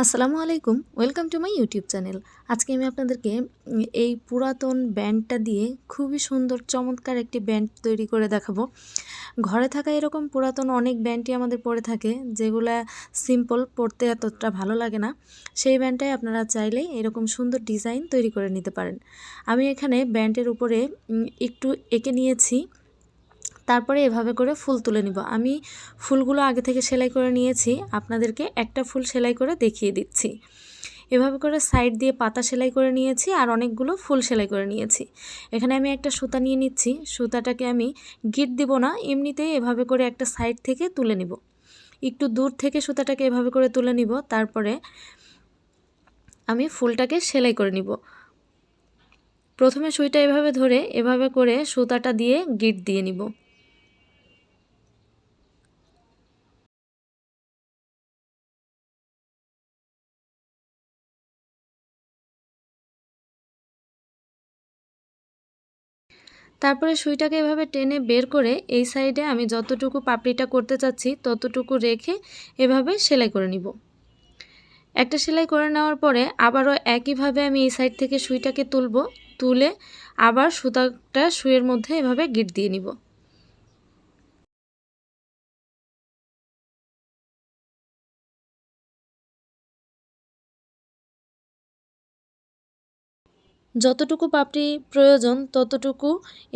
আসসালামু আলাইকুম, welcome to my YouTube channel. আজকে আমি আপনাদেরকে এই পুরাতন ব্যান্ডটা দিয়ে খুবই সুন্দর চমৎকার একটি ব্যান্ড তৈরি করে দেখাবো। ঘরে থাকা এরকম পুরাতন অনেক ব্যান্ডই আমাদের পরে থাকে, যেগুলা সিম্পল, পরতে এতটা ভালো লাগে না। সেই ব্যান্ডটাই আপনারা চাইলেই এরকম সুন্দর ডিজাইন তৈরি করে নিতে পারেন। আমি এখানে ব্যান্ডের উপরে একটু এঁকে নিয়েছি, তারপরে এভাবে করে ফুল তুলে নিব। আমি ফুলগুলো আগে থেকে সেলাই করে নিয়েছি, আপনাদেরকে একটা ফুল সেলাই করে দেখিয়ে দিচ্ছি। এভাবে করে সাইড দিয়ে পাতা সেলাই করে নিয়েছি আর অনেকগুলো ফুল সেলাই করে নিয়েছি। এখানে আমি একটা সুতা নিয়ে নিচ্ছি, সুতাটাকে আমি গিট দিব না, এমনিতেই এভাবে করে একটা সাইড থেকে তুলে নিব। একটু দূর থেকে সুতাটাকে এভাবে করে তুলে নিব, তারপরে আমি ফুলটাকে সেলাই করে নিব। প্রথমে সুইটা এভাবে ধরে এভাবে করে সুতাটা দিয়ে গিট দিয়ে নিব। তারপরে সুইটাকে এভাবে টেনে বের করে এই সাইডে আমি যতটুকু পাপড়িটা করতে চাচ্ছি ততটুকু রেখে এভাবে সেলাই করে নিব। একটা সেলাই করে নেওয়ার পরে আবারও একইভাবে আমি এই সাইড থেকে সুইটাকে তুলে আবার সুতাটা সুইয়ের মধ্যে এভাবে গিট দিয়ে নিব। যতটুকু পাপড়ি প্রয়োজন ততটুকু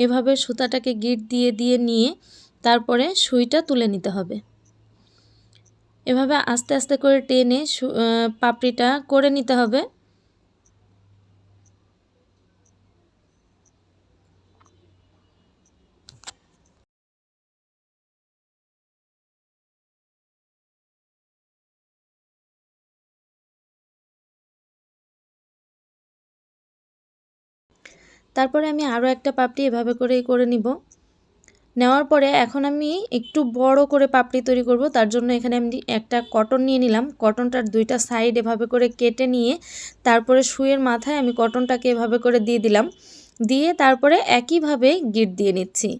এভাবে সুতাটাকে গিট দিয়ে দিয়ে নিয়ে তারপরে সুইটা তুলে নিতে হবে। এভাবে আস্তে আস্তে করে টেনে পাপড়িটা করে নিতে হবে। তারপরে আমি আরও একটা পাপড়ি এভাবে করেই করে নিব। নেওয়ার পরে এখন আমি একটু বড় করে পাপড়ি তৈরি করব। তার জন্য এখানে আমি একটা কটন নিয়ে নিলাম। কটনটার দুইটা সাইড এভাবে করে কেটে নিয়ে তারপরে সুইয়ের মাথায় আমি কটনটাকে এভাবে করে দিয়ে দিলাম। দিয়ে তারপরে একইভাবে গিট দিয়ে নিচ্ছি,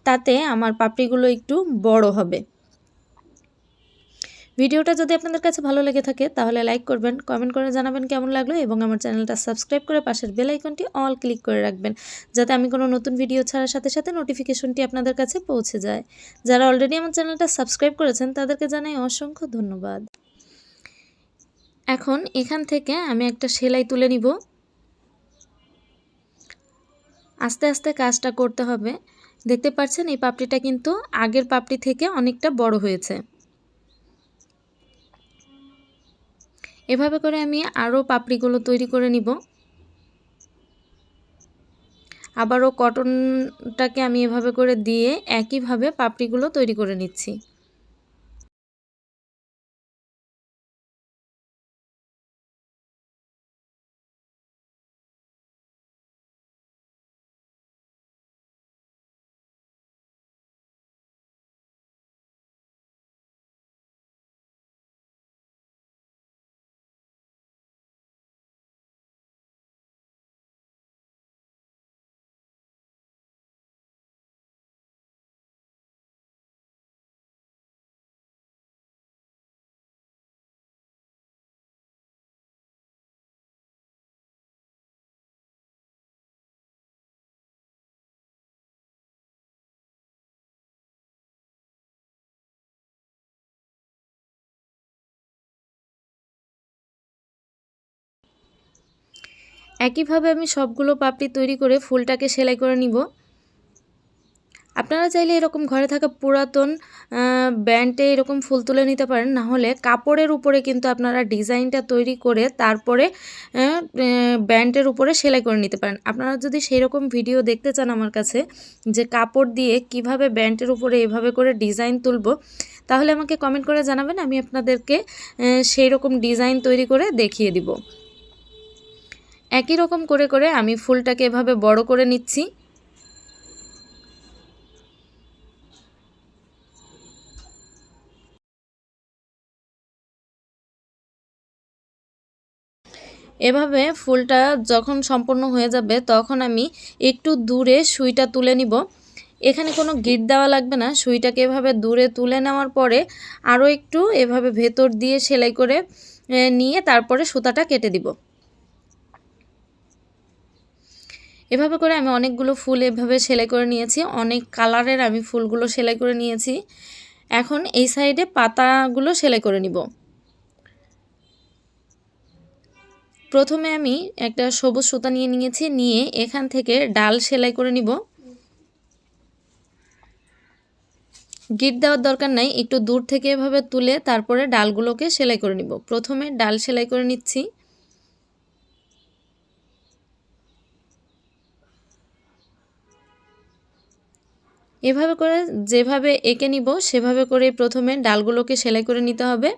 তাতে আমার পাপড়িগুলো একটু বড় হবে। ভিডিওটা যদি আপনাদের কাছে ভালো লেগে থাকে তাহলে লাইক করবেন, কমেন্ট করে জানাবেন কেমন লাগলো এবং আমার চ্যানেলটা সাবস্ক্রাইব করে পাশের বেল আইকনটি অল ক্লিক করে রাখবেন, যাতে আমি কোনো নতুন ভিডিও ছাড়ার সাথে সাথে নোটিফিকেশনটি আপনাদের কাছে পৌঁছে যায়। যারা অলরেডি আমার চ্যানেলটা সাবস্ক্রাইব করেছেন তাদেরকে জানাই অসংখ্য ধন্যবাদ। এখন এখান থেকে আমি একটা সেলাই তুলে নিব। আস্তে আস্তে কাজটা করতে হবে। দেখতে পাচ্ছেন এই পাপড়িটা কিন্তু আগের পাপড়ি থেকে অনেকটা বড় হয়েছে। এভাবে করে আমি আরও পাপড়িগুলো তৈরি করে নিব। আবারও কটনটাকে আমি এভাবে করে দিয়ে একইভাবে পাপড়িগুলো তৈরি করে নিচ্ছি। একইভাবে আমি সবগুলো পাপড়ি তৈরি করে ফুলটাকে সেলাই করে নিব। আপনারা চাইলে এরকম ঘরে থাকা পুরাতন ব্যান্ডে এরকম ফুল তুলে নিতে পারেন, না হলে কাপড়ের উপরে কিন্তু আপনারা ডিজাইনটা তৈরি করে তারপরে ব্যান্ডের উপরে সেলাই করে নিতে পারেন। আপনারা যদি সেই রকম ভিডিও দেখতে চান আমার কাছে, যে কাপড় দিয়ে কিভাবে ব্যান্ডের উপরে এভাবে করে ডিজাইন তুলব, তাহলে আমাকে কমেন্ট করে জানাবেন, আমি আপনাদেরকে সেই রকম ডিজাইন তৈরি করে দেখিয়ে দিব। একই রকম করে করে আমি ফুলটাকে এভাবে বড় করে নিচ্ছি। এভাবে ফুলটা যখন সম্পূর্ণ হয়ে যাবে তখন আমি একটু দূরে সুইটা তুলে নিব। এখানে কোনো গিট দেওয়া লাগবে না, সুইটাকে এভাবে দূরে তুলে নেওয়ার পরে আরও একটু এভাবে ভেতর দিয়ে সেলাই করে নিয়ে তারপরে সুতাটা কেটে দিব। এভাবে করে আমি অনেকগুলো ফুল এভাবে সেলাই করে নিয়েছি, অনেক কালারের আমি ফুলগুলো সেলাই করে নিয়েছি। এখন এই সাইডে পাতাগুলো সেলাই করে নিব। প্রথমে আমি একটা সবুজ সুতা নিয়েছি, নিয়ে এখান থেকে ডাল সেলাই করে নিব। গিট দেওয়ার দরকার নাই, একটু দূর থেকে এভাবে তুলে তারপরে ডালগুলোকে সেলাই করে নিব। প্রথমে ডাল সেলাই করে নিচ্ছি। এভাবে করে যেভাবে এঁকে নিব সেভাবে করে প্রথমে ডালগুলোকে সেলাই করে নিতে হবে।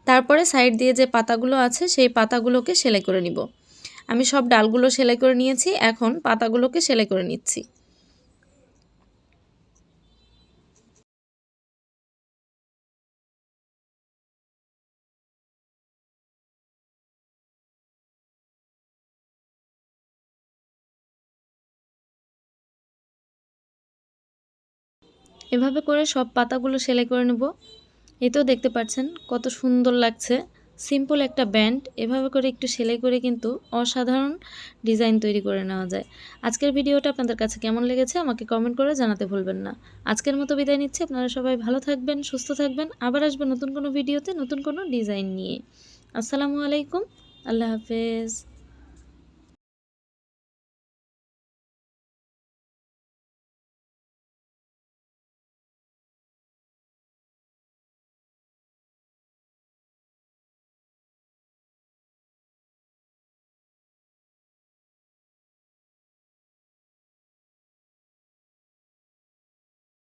তারপরে সাইড দিয়ে যে পাতাগুলো আছে সেই পাতাগুলোকে সেলাই করে নিব। আমি সব ডালগুলো সেলাই করে নিয়েছি, এখন পাতাগুলোকে সেলাই করে নিচ্ছি। এভাবে করে সব পাতাগুলো সেলাই করে নেব। এতেও দেখতে পাচ্ছেন কত সুন্দর লাগছে, সিম্পল একটা ব্যান্ড। এভাবে করে একটু সেলাই করে কিন্তু অসাধারণ ডিজাইন তৈরি করে নেওয়া যায়। আজকের ভিডিওটা আপনাদের কাছে কেমন লেগেছে আমাকে কমেন্ট করে জানাতে ভুলবেন না। আজকের মতো বিদায় নিচ্ছি, আপনারা সবাই ভালো থাকবেন, সুস্থ থাকবেন। আবার আসবেন নতুন কোনো ভিডিওতে নতুন কোনো ডিজাইন নিয়ে। আসসালামু আলাইকুম, আল্লাহ হাফেজ।